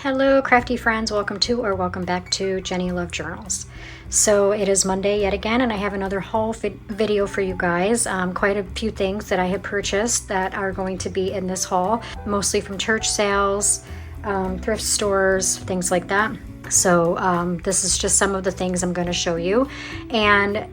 Hello crafty friends, welcome to or welcome back to Jenny Love Journals. So it is Monday yet again and I have another haul video for you guys. Quite a few things that I have purchased that are going to be in this haul, mostly from church sales, thrift stores, things like that. So this is just some of the things I'm going to show you. And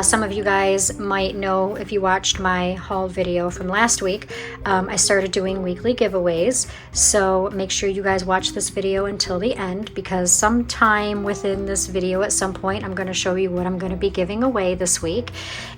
some of you guys might know if you watched my haul video from last week, I started doing weekly giveaways. So make sure you guys watch this video until the end, because sometime within this video at some point I'm going to show you what I'm going to be giving away this week.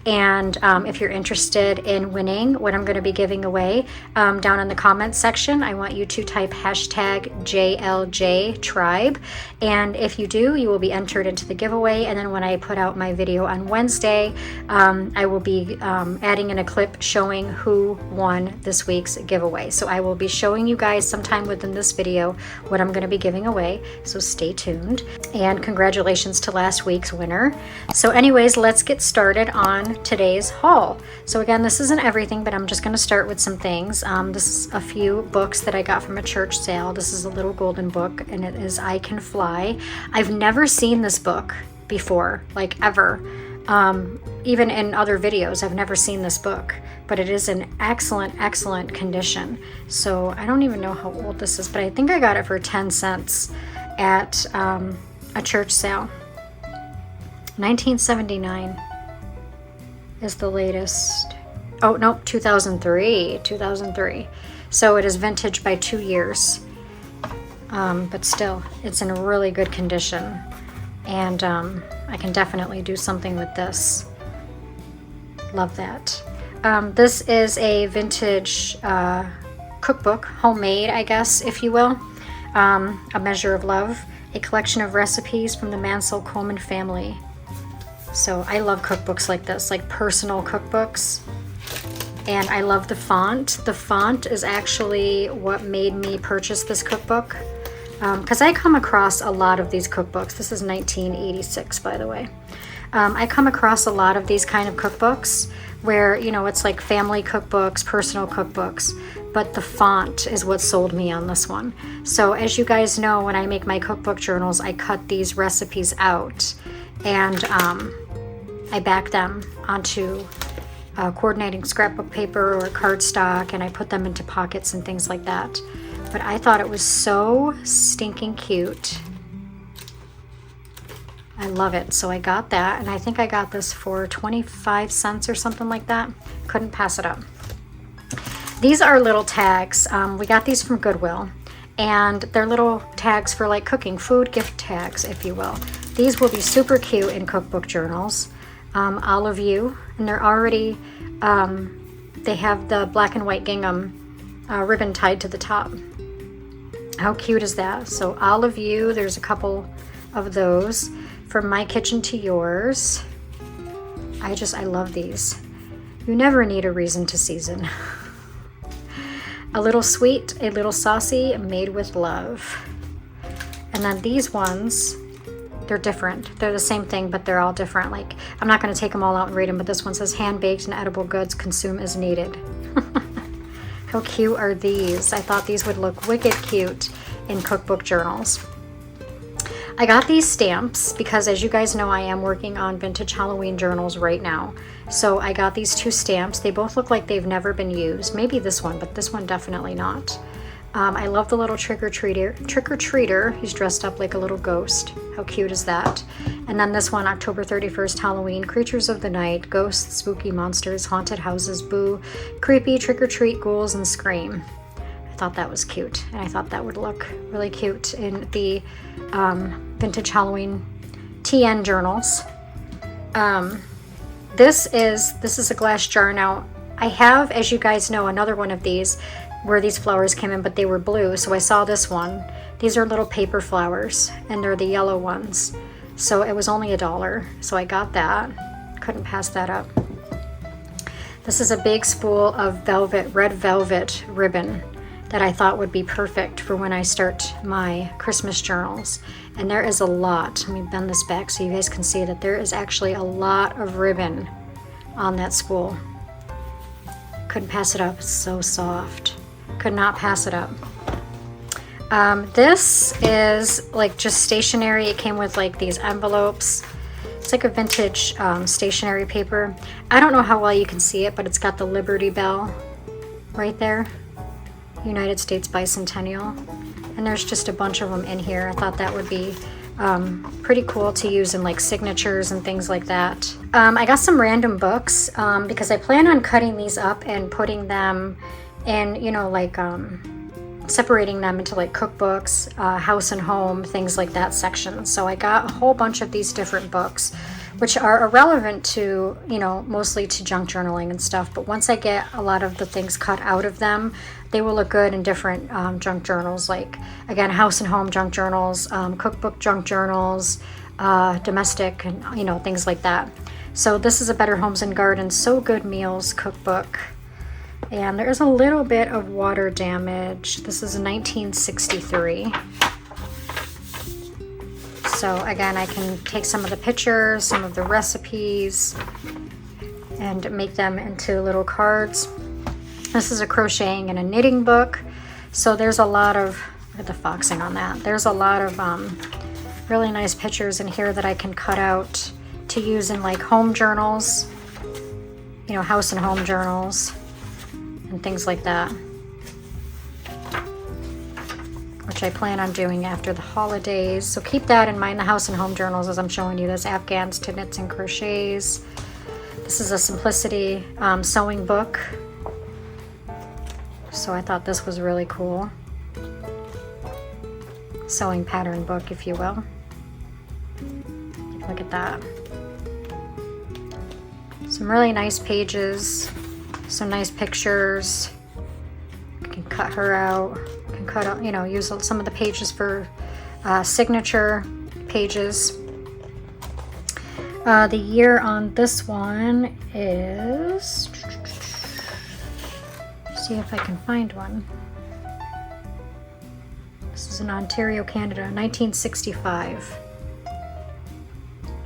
And if you're interested in winning what I'm going to be giving away, down in the comments section I want you to type hashtag JLJTribe, and if you do, you will be entered into the giveaway. And then when I put out my video on Wednesday, I will be adding in a clip showing who won this week's giveaway. So I will be showing you guys sometime within this video what I'm going to be giving away, so stay tuned. And congratulations to last week's winner. So anyways, let's get started on today's haul. So again, this isn't everything, but I'm just going to start with some things. This is a few books that I got from a church sale. This is a little golden book and it is I Can Fly. I've never seen this book before, like ever. Even in other videos, I've never seen this book, but it is in excellent condition. So I don't even know how old this is, but I think I got it for 10 cents at a church sale. 1979 is the latest. Oh, no, 2003. So it is vintage by 2 years. But still, it's in really good condition. And I can definitely do something with this. Love that. This is a vintage cookbook, homemade, I guess, if you will. A Measure of Love, a collection of recipes from the Mansell Coleman family. So I love cookbooks like this, like personal cookbooks. And I love the font. The font is actually what made me purchase this cookbook. Because I come across a lot of these cookbooks. This is 1986, by the way. I come across a lot of these kind of cookbooks where, you know, it's like family cookbooks, personal cookbooks, but the font is what sold me on this one. So as you guys know, when I make my cookbook journals, I cut these recipes out and I back them onto coordinating scrapbook paper or cardstock, and I put them into pockets and things like that. But I thought it was so stinking cute. I love it. So I got that, and I think I got this for 25 cents or something like that. Couldn't pass it up. These are little tags. We got these from Goodwill, and they're little tags for like cooking, food gift tags, if you will. These will be super cute in cookbook journals. Olive You, and they're already, they have the black and white gingham ribbon tied to the top. How cute is that? So Olive You, there's a couple of those. From My Kitchen to Yours. I love these. You never need a reason to season. A Little Sweet, a Little Saucy, made with love. And then these ones, they're different. They're the same thing, but they're all different. Like, I'm not going to take them all out and read them, but this one says hand-baked and edible goods, consume as needed. How cute are these? I thought these would look wicked cute in cookbook journals. I got these stamps because, as you guys know, I am working on vintage Halloween journals right now. So I got these two stamps. They both look like they've never been used. Maybe this one, but this one definitely not. I love the little trick-or-treater. He's dressed up like a little ghost. How cute is that? And then this one, October 31st, Halloween, creatures of the night, ghosts, spooky monsters, haunted houses, boo, creepy, trick-or-treat, ghouls, and scream. I thought that was cute, and I thought that would look really cute in the vintage Halloween TN journals. This is a glass jar. Now, I have, as you guys know, another one of these where these flowers came in, but they were blue, so I saw this one. These are little paper flowers, and they're the yellow ones. So it was only $1, so I got that. Couldn't pass that up. This is a big spool of red velvet ribbon that I thought would be perfect for when I start my Christmas journals. And there is a lot. Let me bend this back so you guys can see that there is actually a lot of ribbon on that spool. Couldn't pass it up. It's so soft. Could not pass it up. This is like just stationery. It came with like these envelopes. It's like a vintage stationery paper. I don't know how well you can see it, but it's got the Liberty Bell right there. United States Bicentennial. And there's just a bunch of them in here. I thought that would be pretty cool to use in like signatures and things like that. I got some random books because I plan on cutting these up and putting them in, you know, like separating them into like cookbooks, house and home, things like that sections. So I got a whole bunch of these different books, which are irrelevant to, you know, mostly to junk journaling and stuff. But once I get a lot of the things cut out of them, they will look good in different junk journals, like, again, house and home junk journals, cookbook junk journals, domestic, and, you know, things like that. So this is a Better Homes and Gardens So Good Meals cookbook. And there's a little bit of water damage. This is 1963. So again, I can take some of the pictures, some of the recipes, and make them into little cards. This is a crocheting and a knitting book. So there's a lot of, look at the foxing on that. There's a lot of really nice pictures in here that I can cut out to use in like home journals, you know, house and home journals, and things like that, which I plan on doing after the holidays. So keep that in mind, the house and home journals, as I'm showing you this, Afghans to Knits and Crochets. This is a Simplicity sewing book. So I thought this was really cool. Sewing pattern book, if you will. Look at that. Some really nice pages. Some nice pictures. I can cut her out. I can cut out, you know, use some of the pages for signature pages. The year on this one is, see if I can find one. This is in Ontario, Canada, 1965.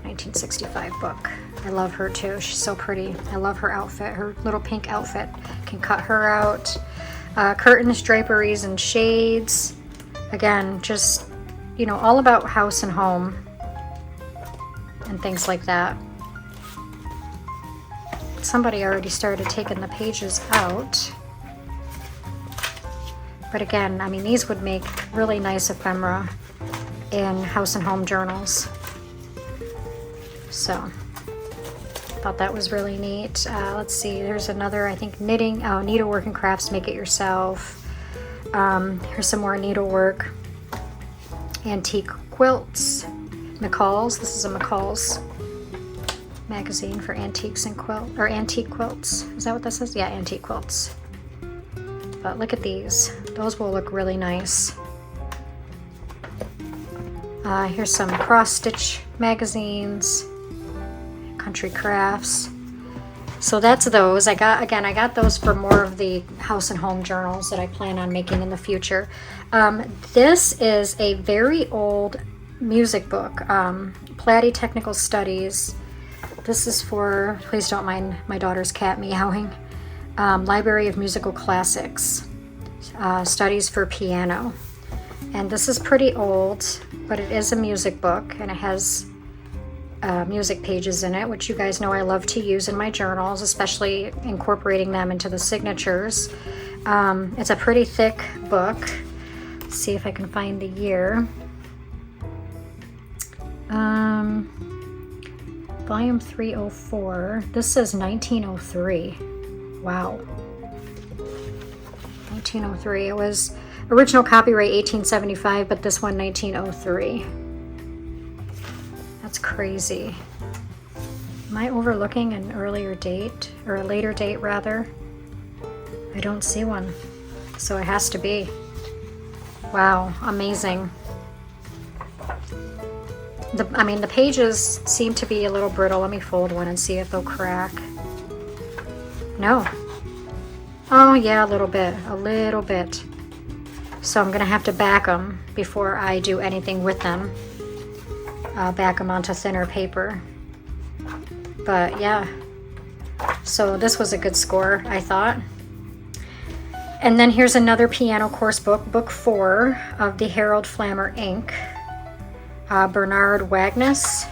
1965 book. I love her too. She's so pretty. I love her outfit. Her little pink outfit. Can cut her out. Curtains, draperies, and shades. Again, just, you know, all about house and home and things like that. Somebody already started taking the pages out. But again, I mean, these would make really nice ephemera in house and home journals. So thought that was really neat. Let's see, there's another, I think, knitting, needlework and crafts, make it yourself. Here's some more needlework. Antique quilts. McCall's, this is a McCall's magazine for antiques and antique quilts. Is that what this is? Yeah, antique quilts. But look at these. Those will look really nice. Here's some cross-stitch magazines. Country crafts. So that's those. I got those for more of the house and home journals that I plan on making in the future. This is a very old music book, Platy Technical Studies. This is for, please don't mind my daughter's cat meowing, Library of Musical Classics, Studies for Piano. And this is pretty old, but it is a music book, and it has music pages in it, which you guys know I love to use in my journals, especially incorporating them into the signatures. It's a pretty thick book. Let's see if I can find the year. Volume 304. This says 1903. Wow. 1903. It was original copyright 1875, but this one 1903. That's crazy. Am I overlooking an earlier date, or a later date rather? I don't see one, so it has to be. Wow, amazing. The pages seem to be a little brittle. Let me fold one and see if they'll crack. No. Oh yeah, a little bit. So I'm gonna have to back them before I do anything with them. I'll back them onto thinner paper. But yeah, so this was a good score, I thought. And then here's another piano course book, book 4 of the Harold Flammer Inc. Bernard Wagnus.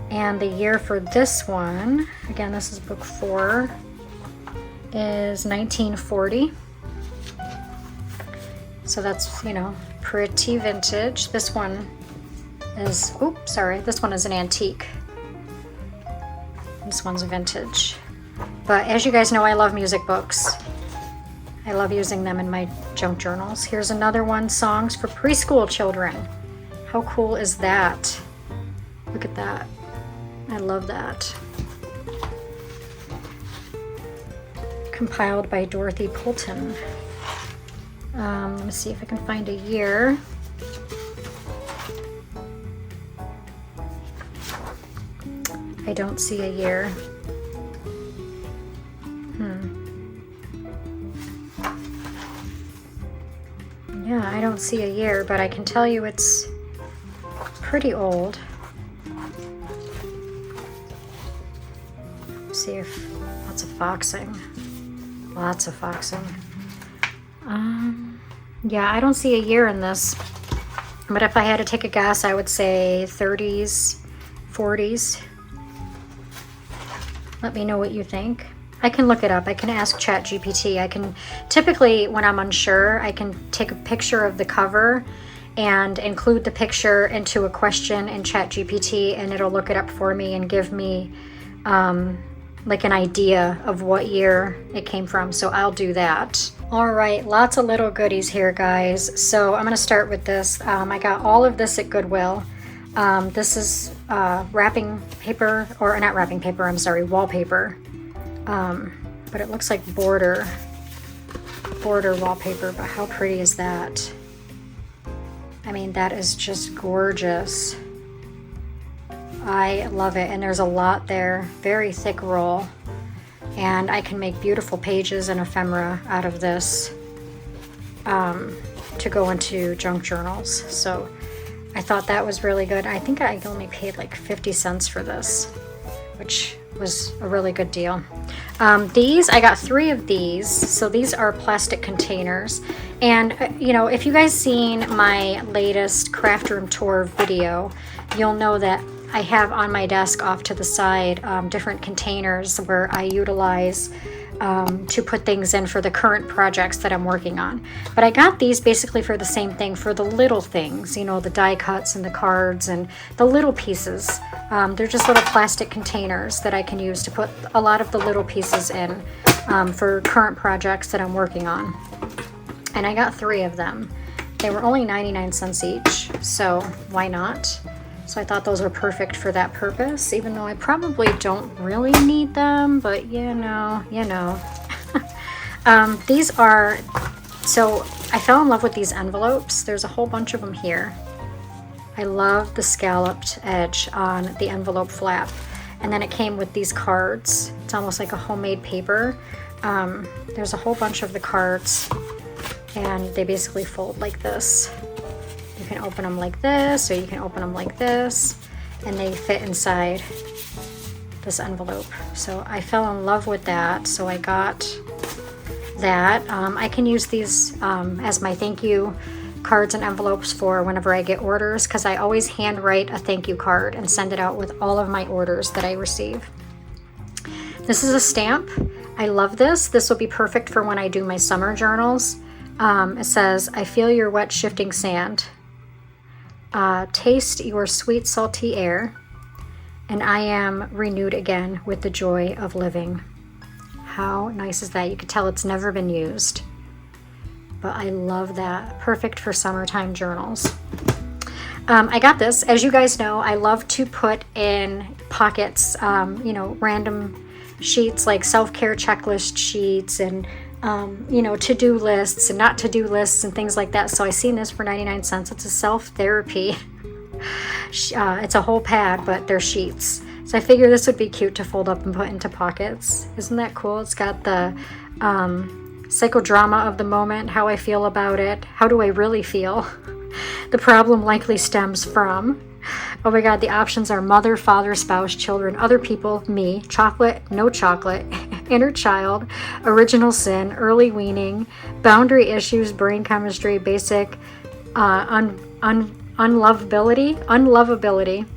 And the year for this one, again, this is book 4, is 1940. So that's, you know, pretty vintage. This one is, oops, sorry, this one is an antique. This one's vintage. But as you guys know, I love music books. I love using them in my junk journals. Here's another one, Songs for Preschool Children. How cool is that? Look at that. I love that. Compiled by Dorothy Poulton. Let me see if I can find a year. I don't see a year. Yeah, I don't see a year, but I can tell you it's pretty old. Let's see if lots of foxing. Lots of foxing. Yeah, I don't see a year in this. But if I had to take a guess, I would say 30s, 40s. Let me know what you think. I can look it up. I can ask ChatGPT. I can typically, when I'm unsure, I can take a picture of the cover and include the picture into a question in ChatGPT, and it'll look it up for me and give me like an idea of what year it came from. So I'll do that. All right, lots of little goodies here, guys. So I'm going to start with this. I got all of this at Goodwill. This is wrapping paper, or not wrapping paper, I'm sorry, wallpaper. But it looks like border wallpaper, but how pretty is that? I mean, that is just gorgeous. I love it, and there's a lot there, very thick roll, and I can make beautiful pages and ephemera out of this to go into junk journals. So I thought that was really good. I think I only paid like 50 cents for this, which was a really good deal. These, I got 3 of these. So these are plastic containers. And, you know, if you guys seen my latest craft room tour video, you'll know that I have on my desk off to the side different containers where I utilize to put things in for the current projects that I'm working on. But I got these basically for the same thing, for the little things, you know, the die cuts and the cards and the little pieces. They're just little plastic containers that I can use to put a lot of the little pieces in for current projects that I'm working on. And I got 3 of them. They were only 99 cents each, so why not? So I thought those were perfect for that purpose, even though I probably don't really need them, but you know. These are, so I fell in love with these envelopes. There's a whole bunch of them here. I love the scalloped edge on the envelope flap. And then it came with these cards. It's almost like a homemade paper. There's a whole bunch of the cards, and they basically fold like this. You can open them like this, or you can open them like this, and they fit inside this envelope. So I fell in love with that, so I got that. I can use these as my thank you cards and envelopes for whenever I get orders, because I always handwrite a thank you card and send it out with all of my orders that I receive. This is a stamp. I love this. This will be perfect for when I do my summer journals. It says, I feel your wet shifting sand. Taste your sweet salty air, and I am renewed again with the joy of living. How nice is that? You could tell it's never been used, but I love that. Perfect for summertime journals. I got this. As you guys know, I love to put in pockets, you know, random sheets like self-care checklist sheets and you know, to-do lists and not to-do lists and things like that. So I seen this for 99 cents. It's a self-therapy. It's a whole pad, but they're sheets. So I figure this would be cute to fold up and put into pockets. Isn't that cool? It's got the psychodrama of the moment, how I feel about it, how do I really feel. The problem likely stems from, oh my God, the options are mother, father, spouse, children, other people, me, chocolate, no chocolate, inner child, original sin, early weaning, boundary issues, brain chemistry, basic unlovability,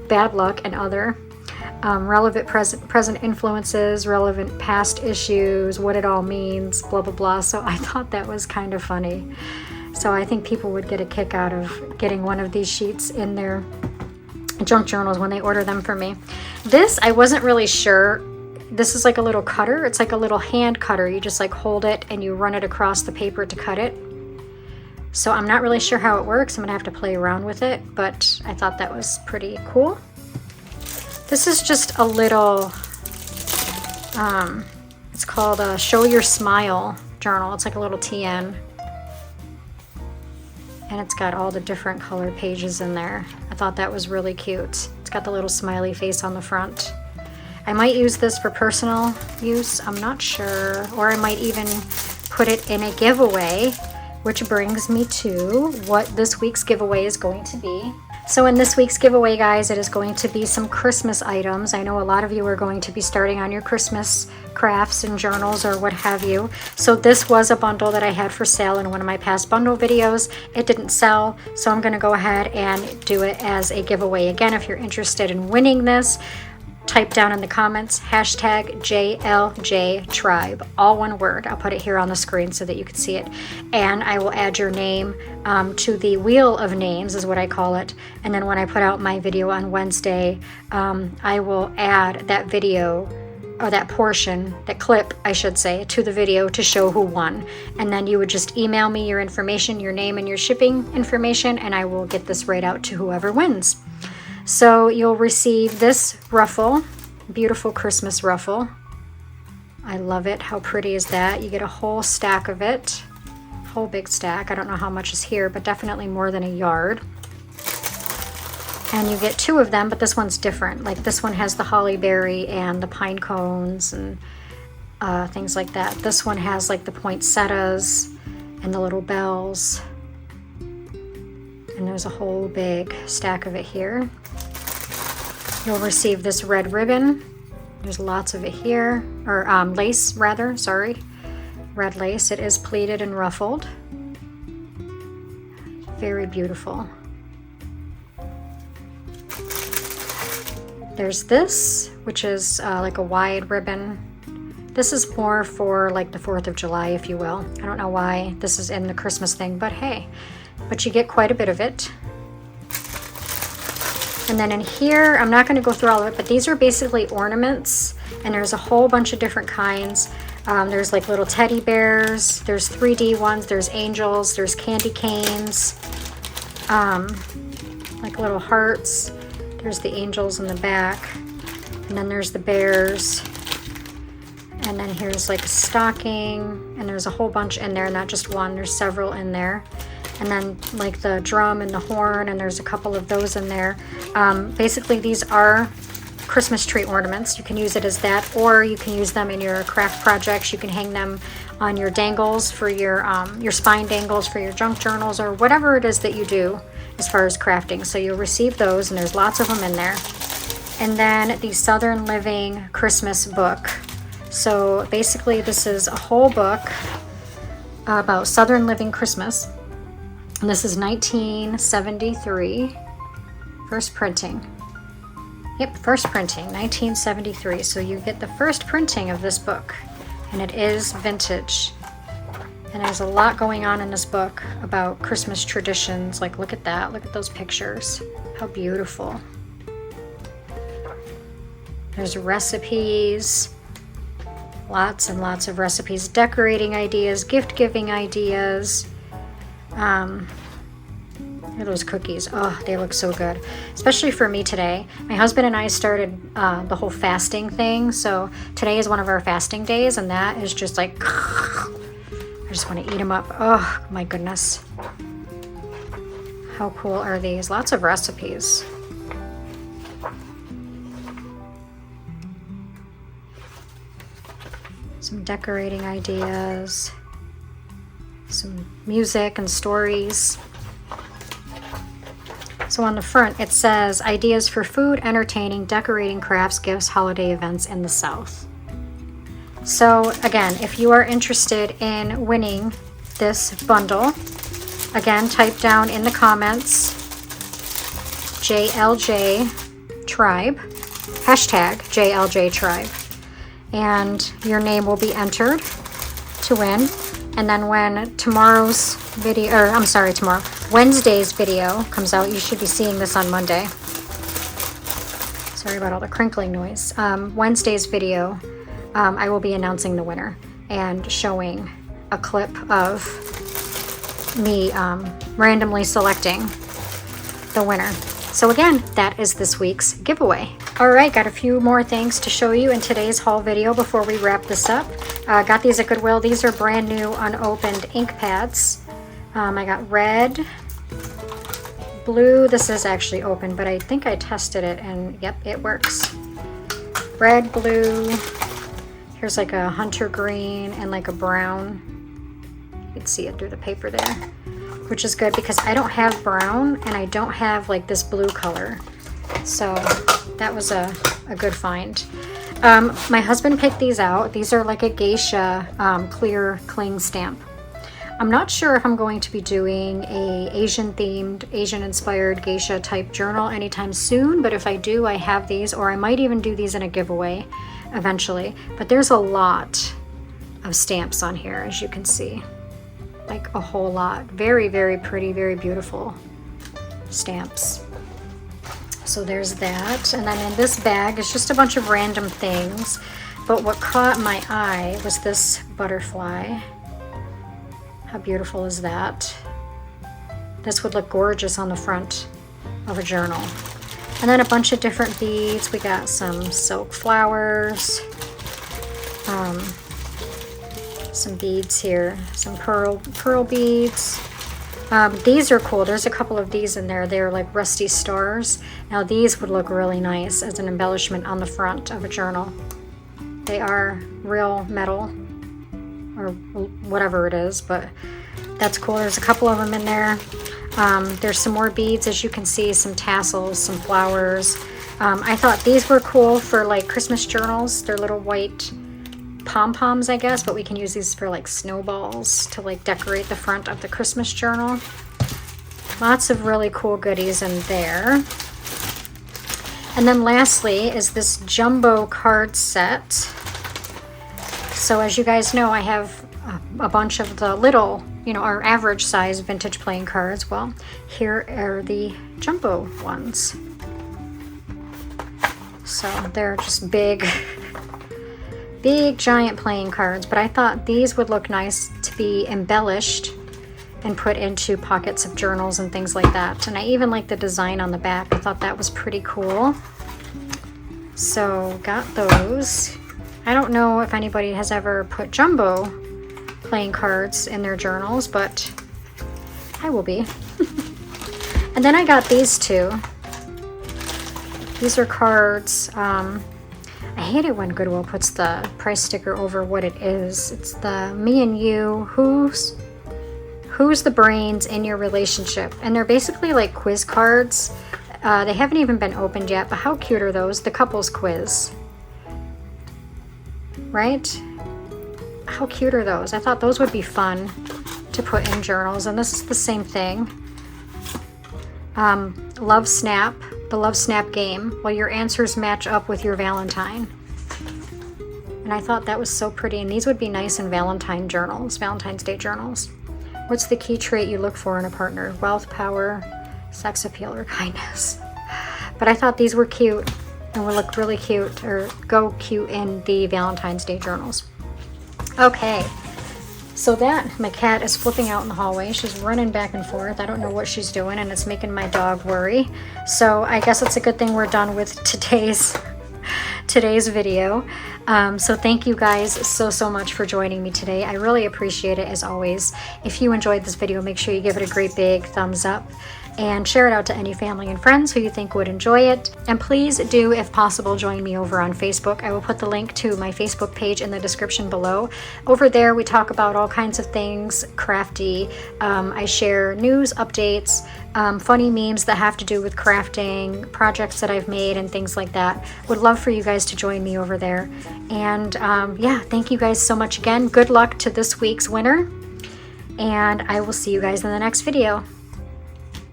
bad luck, and other. Relevant present influences, relevant past issues, what it all means, blah blah blah. So I thought that was kind of funny. So I think people would get a kick out of getting one of these sheets in their junk journals when they order them from me. This, I wasn't really sure. This is like a little cutter. It's like a little hand cutter. You just like hold it and you run it across the paper to cut it. So I'm not really sure how it works. I'm gonna have to play around with it, but I thought that was pretty cool. This is just a little, it's called a Show Your Smile journal. It's like a little TN. And it's got all the different color pages in there. I thought that was really cute. It's got the little smiley face on the front. I might use this for personal use, I'm not sure. Or I might even put it in a giveaway, which brings me to what this week's giveaway is going to be. So in this week's giveaway, guys, it is going to be some Christmas items. I know a lot of you are going to be starting on your Christmas crafts and journals or what have you. So this was a bundle that I had for sale in one of my past bundle videos. It didn't sell, so I'm gonna go ahead and do it as a giveaway. Again, if you're interested in winning this, type down in the comments hashtag JLJTribe, all one word. I'll put it here on the screen so that you can see it, and I will add your name to the wheel of names, is what I call it. And then when I put out my video on Wednesday, I will add that video, or that portion, that clip I should say, to the video to show who won. And then you would just email me your information, your name and your shipping information, and I will get this right out to whoever wins. So you'll receive this ruffle, beautiful Christmas ruffle. I love it. How pretty is that? You get a whole stack of it, whole big stack. I don't know how much is here, but definitely more than a yard. And you get two of them, but this one's different. Like this one has the holly berry and the pine cones and things like that. This one has like the poinsettias and the little bells. And there's a whole big stack of it here. You'll receive this red ribbon. There's lots of it here, or lace rather, sorry. Red lace. It is pleated and ruffled. Very beautiful. There's this, which is like a wide ribbon. This is more for like the 4th of July, if you will. I don't know why this is in the Christmas thing, but hey. But you get quite a bit of it. And then in here, I'm not going to go through all of it, but these are basically ornaments, and there's a whole bunch of different kinds. There's like little teddy bears, there's 3D ones, there's angels, there's candy canes, like little hearts. There's the angels in the back, and then there's the bears. And then here's like a stocking, and there's a whole bunch in there, not just one, there's several in there. And then like the drum and the horn, and there's a couple of those in there. Basically these are Christmas tree ornaments. You can use it as that, or you can use them in your craft projects. You can hang them on your dangles for your spine dangles for your junk journals, or whatever it is that you do as far as crafting. So you'll receive those, and there's lots of them in there. And then the Southern Living Christmas book. So basically this is a whole book about Southern Living Christmas. And this is 1973, first printing. Yep, first printing, 1973. So you get the first printing of this book, and it is vintage. And there's a lot going on in this book about Christmas traditions. Like, look at that, look at those pictures. How beautiful. There's recipes, lots and lots of recipes, decorating ideas, gift-giving ideas. Look at those cookies. Oh, they look so good. Especially for me today. My husband and I started the whole fasting thing. So today is one of our fasting days, and that is just like, I just want to eat them up. Oh my goodness. How cool are these? Lots of recipes. Some decorating ideas. Some music and stories. So on the front it says ideas for food, entertaining, decorating, crafts, gifts, holiday events in the South. So again, if you are interested in winning this bundle, again, type down in the comments JLJ Tribe, hashtag JLJ Tribe, and your name will be entered to win. And then when tomorrow's video, or I'm sorry, Wednesday's video comes out, you should be seeing this on Monday. Sorry about all the crinkling noise. Wednesday's video, I will be announcing the winner and showing a clip of me randomly selecting the winner. So again, that is this week's giveaway. All right, got a few more things to show you in today's haul video before we wrap this up. Got these at Goodwill. These are brand new unopened ink pads. I got red, blue. This is actually open, but I think I tested it and yep, it works. Red, blue. Here's like a hunter green and like a brown. You can see it through the paper there, which is good because I don't have brown and I don't have like this blue color. So that was a good find. My husband picked these out. These are like a geisha clear cling stamp. I'm not sure if I'm going to be doing a Asian themed, Asian inspired geisha type journal anytime soon, but if I do, I have these, or I might even do these in a giveaway eventually. But there's a lot of stamps on here, as you can see, like a whole lot. Very, very pretty, very beautiful stamps. So there's that. And then in this bag is just a bunch of random things, but what caught my eye was this butterfly. How beautiful is that? This would look gorgeous on the front of a journal. And then a bunch of different beads. We got some silk flowers, some beads here, some pearl beads. These are cool. There's a couple of these in there. They're like rusty stars. Now these would look really nice as an embellishment on the front of a journal. They are real metal or whatever it is, but that's cool. There's a couple of them in there. There's some more beads, as you can see, some tassels, some flowers. I thought these were cool for like Christmas journals. They're little white pom-poms, I guess, but we can use these for like snowballs to like decorate the front of the Christmas journal. Lots of really cool goodies in there. And then lastly is this jumbo card set. So as you guys know, I have a bunch of the little, our average size vintage playing cards. Well, here are the jumbo ones. So they're just big giant playing cards, but I thought these would look nice to be embellished and put into pockets of journals and things like that. And I even like the design on the back. I thought that was pretty cool. So got those. I don't know if anybody has ever put jumbo playing cards in their journals, but I will be. And then I got these two. These are cards. I hate it when Goodwill puts the price sticker over what it is. It's the me and you, who's the brains in your relationship. And they're basically like quiz cards. They haven't even been opened yet, but how cute are those? The couples quiz. Right? How cute are those? I thought those would be fun to put in journals, and this is the same thing. Love Snap, the Love Snap game. Well, your answers match up with your Valentine. And I thought that was so pretty, and these would be nice in Valentine journals, Valentine's Day journals. What's the key trait you look for in a partner? Wealth, power, sex appeal, or kindness? But I thought these were cute and would look really cute, or go cute in the Valentine's Day journals. Okay, so that, my cat is flipping out in the hallway. She's running back and forth. I don't know what she's doing, and it's making my dog worry. So I guess it's a good thing we're done with today's video. So thank you guys so much for joining me today. I really appreciate it, as always. If you enjoyed this video, make sure you give it a great big thumbs up. and share it out to any family and friends who you think would enjoy it. And please do, if possible, join me over on Facebook. I will put the link to my Facebook page in the description below. Over there we talk about all kinds of things crafty. I share news, updates, funny memes that have to do with crafting, projects that I've made, and things like that. Would love for you guys to join me over there. And yeah, thank you guys so much again. Good luck to this week's winner, and I will see you guys in the next video.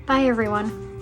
Bye everyone.